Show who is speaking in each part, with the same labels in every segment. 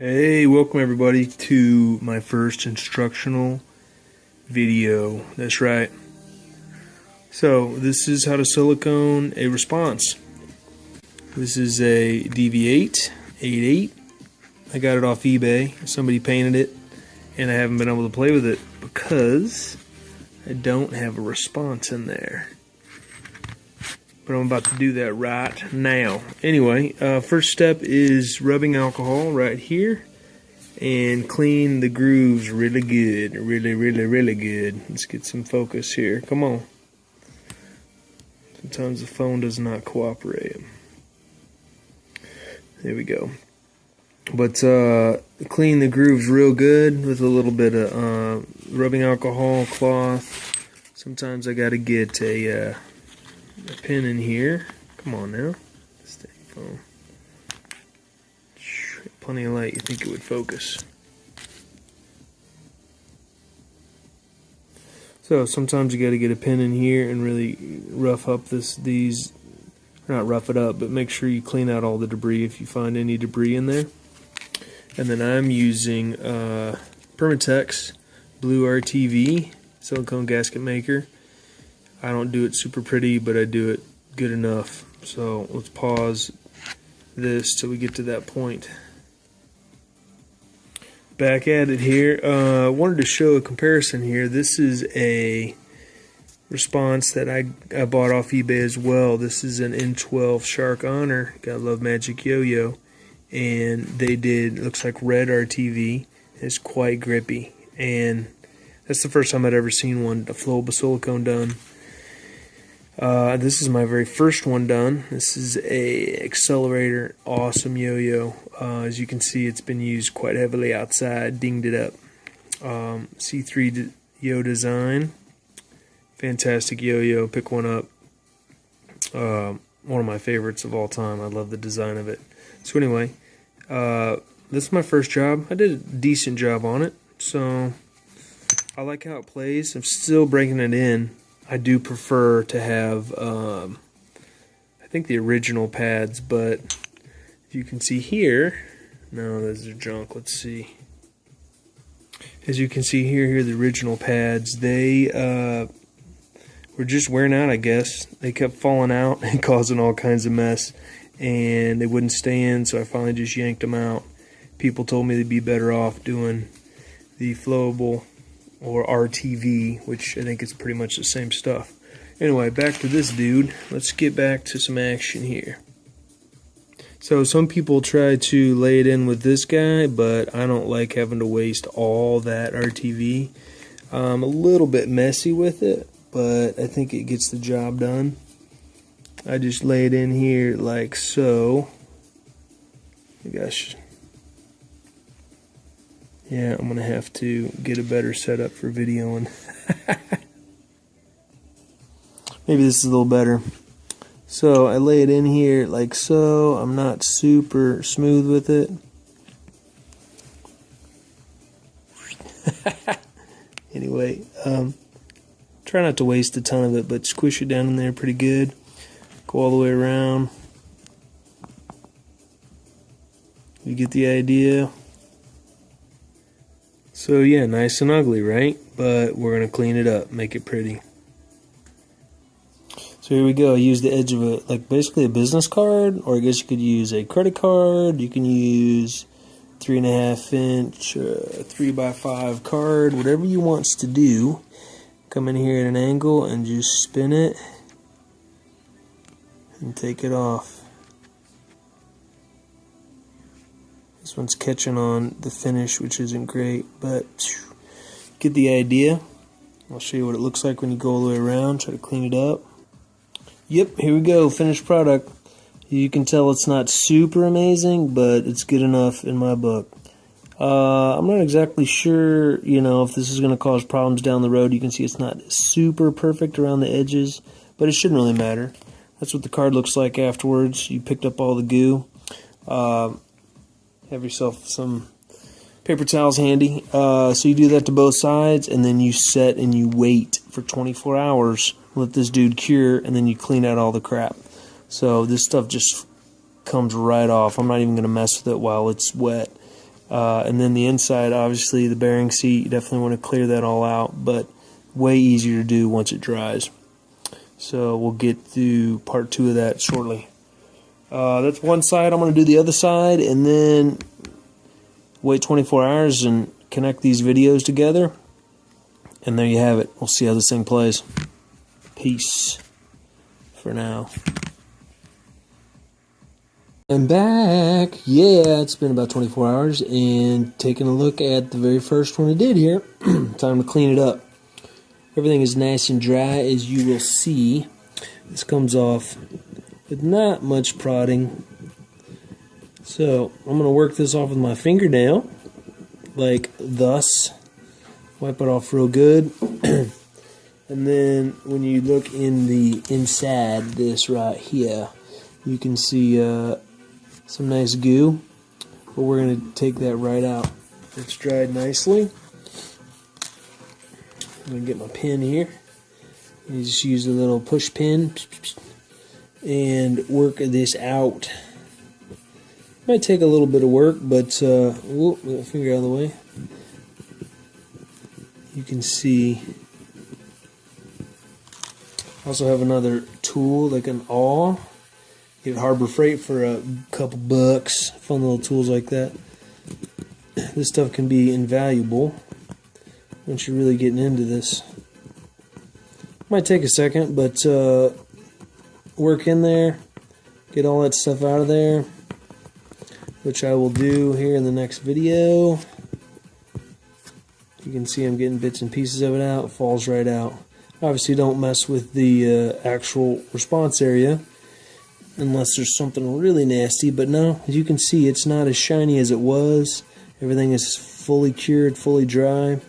Speaker 1: Hey, welcome everybody to my first instructional video. That's right. So this is how to silicone a response. This is a DV8 8.8. I got it off eBay. Somebody painted it and I haven't been able to play with it because I don't have a response in there. But I'm about to do that right now. Anyway, first step is rubbing alcohol right here and clean the grooves really good. Really good. Let's get some focus here. Come on. Sometimes the phone does not cooperate. There we go. But clean the grooves real good with a little bit of rubbing alcohol, cloth. Sometimes I gotta get a pin in here. Come on now. Steady phone. Plenty of light, you think it would focus. So sometimes you got to get a pin in here and really rough up these, not rough it up, but make sure you clean out all the debris if you find any debris in there. And then I'm using Permatex Blue RTV silicone gasket maker. I don't do it super pretty, but I do it good enough. So let's pause this till we get to that point. Back at it here. I wanted to show a comparison here. This is a response that I bought off eBay as well. This is an N12 Shark Honor. Gotta love Magic Yoyo. And they did, looks like red RTV. It's quite grippy. And that's the first time I'd ever seen one, a flowable silicone done. This is my very first one done. This is a accelerator, awesome yo-yo. As you can see, it's been used quite heavily outside, dinged it up. C3 yo design, fantastic yo-yo. Pick one up. One of my favorites of all time. I love the design of it. So anyway, this is my first job. I did a decent job on it, so I like how it plays. I'm still breaking it in. I do prefer to have, I think the original pads, but as you can see here, no, those are junk. Let's see. As you can see here, the original pads, they were just wearing out, I guess. They kept falling out and causing all kinds of mess, and they wouldn't stay in, so I finally just yanked them out. People told me they'd be better off doing the flowable or RTV, which I think is pretty much the same stuff. Anyway, back to this dude. Let's get back to some action here. So some people try to lay it in with this guy, but I don't like having to waste all that RTV. I'm a little bit messy with it, but I think it gets the job done. I just lay it in here like so. Gosh. Yeah, I'm going to have to get a better setup for videoing. Maybe this is a little better. So I lay it in here like so. I'm not super smooth with it. Anyway, try not to waste a ton of it, but squish it down in there pretty good. Go all the way around. You get the idea? So yeah, nice and ugly, right? But we're going to clean it up, make it pretty. So here we go. I use the edge of basically a business card, or I guess you could use a credit card. You can use 3.5 inch 3x5 card, whatever you want to do. Come in here at an angle and just spin it and take it off. This one's catching on the finish, which isn't great, but get the idea. I'll show you what it looks like when you go all the way around. Try to clean it up. Yep, here we go, finished product. You can tell it's not super amazing, but it's good enough in my book. I'm not exactly sure, if this is going to cause problems down the road. You can see it's not super perfect around the edges, but it shouldn't really matter. That's what the card looks like afterwards. You picked up all the goo. Have yourself some paper towels handy. So you do that to both sides, and then you set and you wait for 24 hours. Let this dude cure, and then you clean out all the crap. So this stuff just comes right off. I'm not even going to mess with it while it's wet. And then the inside, obviously the bearing seat, you definitely want to clear that all out, but way easier to do once it dries. So we'll get to part 2 of that shortly. That's one side. I'm going to do the other side and then wait 24 hours and connect these videos together. And there you have it. We'll see how this thing plays. Peace for now. I'm back. Yeah, it's been about 24 hours and taking a look at the very first one I did here. Time to clean it up. Everything is nice and dry, as you will see. This comes off with not much prodding. So I'm going to work this off with my fingernail, like thus. Wipe it off real good. And then when you look in the inside, this right here, you can see some nice goo, but we're going to take that right out. It's dried nicely. I'm going to get my pin here. You just use a little push pin and work this out. Might take a little bit of work, but whoop, get my finger out of the way. You can see. I also have another tool, like an awl. Get Harbor Freight for a couple bucks. Fun little tools like that. This stuff can be invaluable once you're really getting into this. Might take a second, but work in there, get all that stuff out of there, which I will do here in the next video. You can see I'm getting bits and pieces of it out. It falls right out. Obviously don't mess with the actual response area unless there's something really nasty, but no, as you can see, it's not as shiny as it was. Everything is fully cured, fully dry.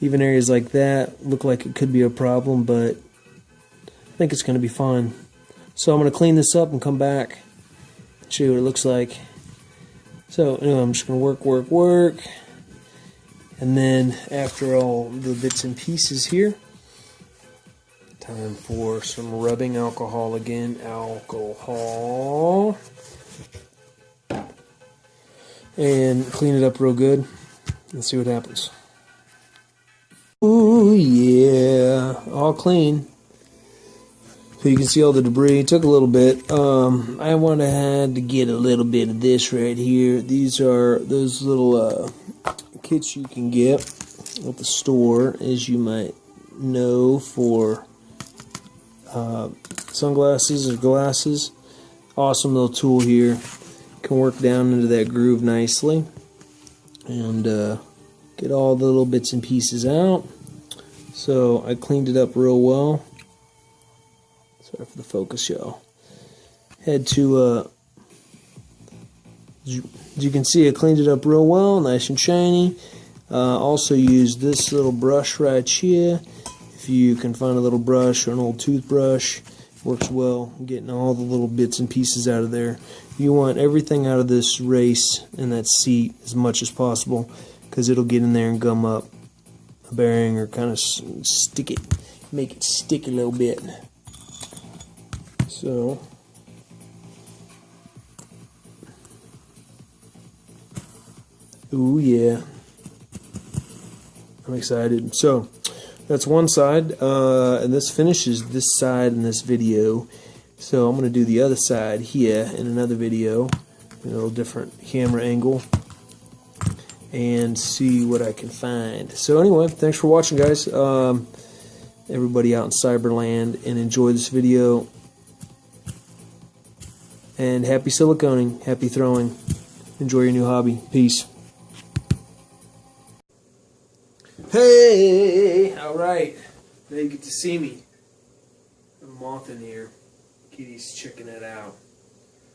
Speaker 1: Even areas like that look like it could be a problem, but I think it's going to be fine. So I'm going to clean this up and come back and show you what it looks like. So anyway, I'm just going to work. And then after all the bits and pieces here, time for some rubbing alcohol again. Alcohol. And clean it up real good and see what happens. Ooh, yeah. All clean. So you can see all the debris. It took a little bit. I had to get a little bit of this right here. These are those little kits you can get at the store, as you might know, for sunglasses or glasses. Awesome little tool here. Can work down into that groove nicely and get all the little bits and pieces out. So I cleaned it up real well. Sorry for the focus, y'all. Had to, as you can see, I cleaned it up real well, nice and shiny. Also used this little brush right here. If you can find a little brush or an old toothbrush, works well, getting all the little bits and pieces out of there. You want everything out of this race and that seat as much as possible, because it'll get in there and gum up a bearing or kind of stick it, make it stick a little bit. So ooh yeah, I'm excited. So that's one side, and this finishes this side in this video. So I'm going to do the other side here in another video, in a little different camera angle, and see what I can find. So anyway, thanks for watching, guys. Everybody out in Cyberland, and enjoy this video. And happy siliconing, happy throwing. Enjoy your new hobby. Peace. Hey, all right. Now you get to see me. A moth in here. Kitty's checking it out.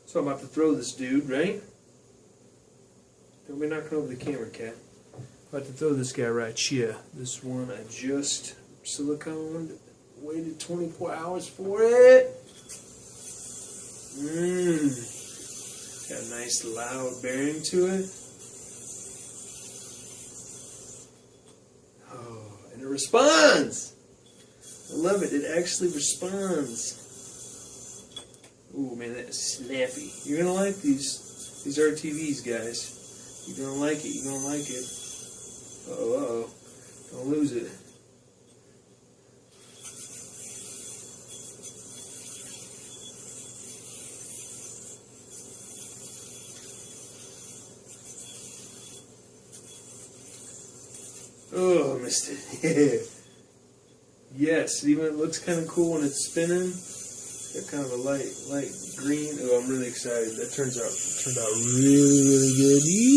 Speaker 1: So I'm about to throw this dude, right? Don't be knocking over the camera, cat. I'm about to throw this guy right here. This one I just siliconed. Waited 24 hours for it. Got a nice loud bearing to it. Oh, and it responds. I love it. It actually responds. Ooh, man, that is snappy. You're gonna like these RTVs, guys. You're gonna like it. You're gonna like it. Uh-oh. Don't lose it. Oh, I missed it. Yes, even it looks kind of cool when it's spinning. Got kind of a light green. Oh, I'm really excited. That turned out really good. Yeah.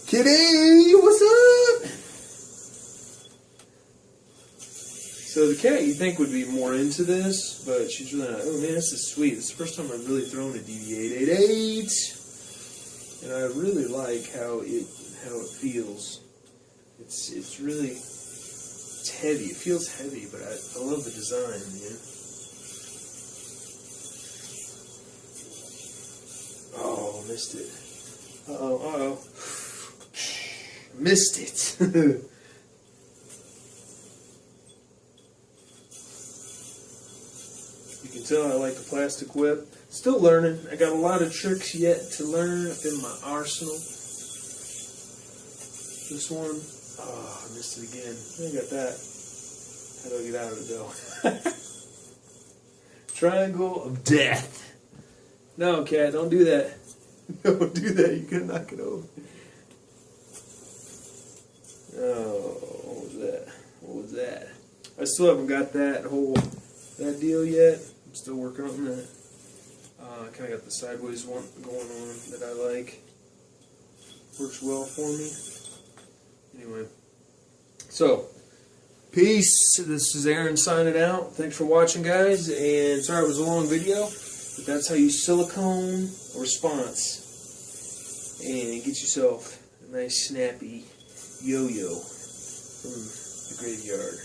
Speaker 1: Kitty, what's up? So the cat you'd think would be more into this, but she's really not. Oh man, this is sweet. This is the first time I've really thrown a DV888, and I really like how it feels. It's really heavy. It feels heavy, but I love the design, man. Oh, missed it. Uh-oh. Missed it. You can tell I like the plastic whip. Still learning. I got a lot of tricks yet to learn up in my arsenal. This one, oh, I missed it again. I got that. How do I get out of it though? Triangle of death. No, cat, don't do that. Don't do that. You're gonna knock it over. Oh, what was that? What was that? I still haven't got that deal yet. I'm still working on that. I kind of got the sideways one going on that I like. Works well for me. Anyway, so peace. This is Aaron signing out. Thanks for watching, guys. And sorry it was a long video, but that's how you silicone a response and get yourself a nice snappy yo-yo from the graveyard.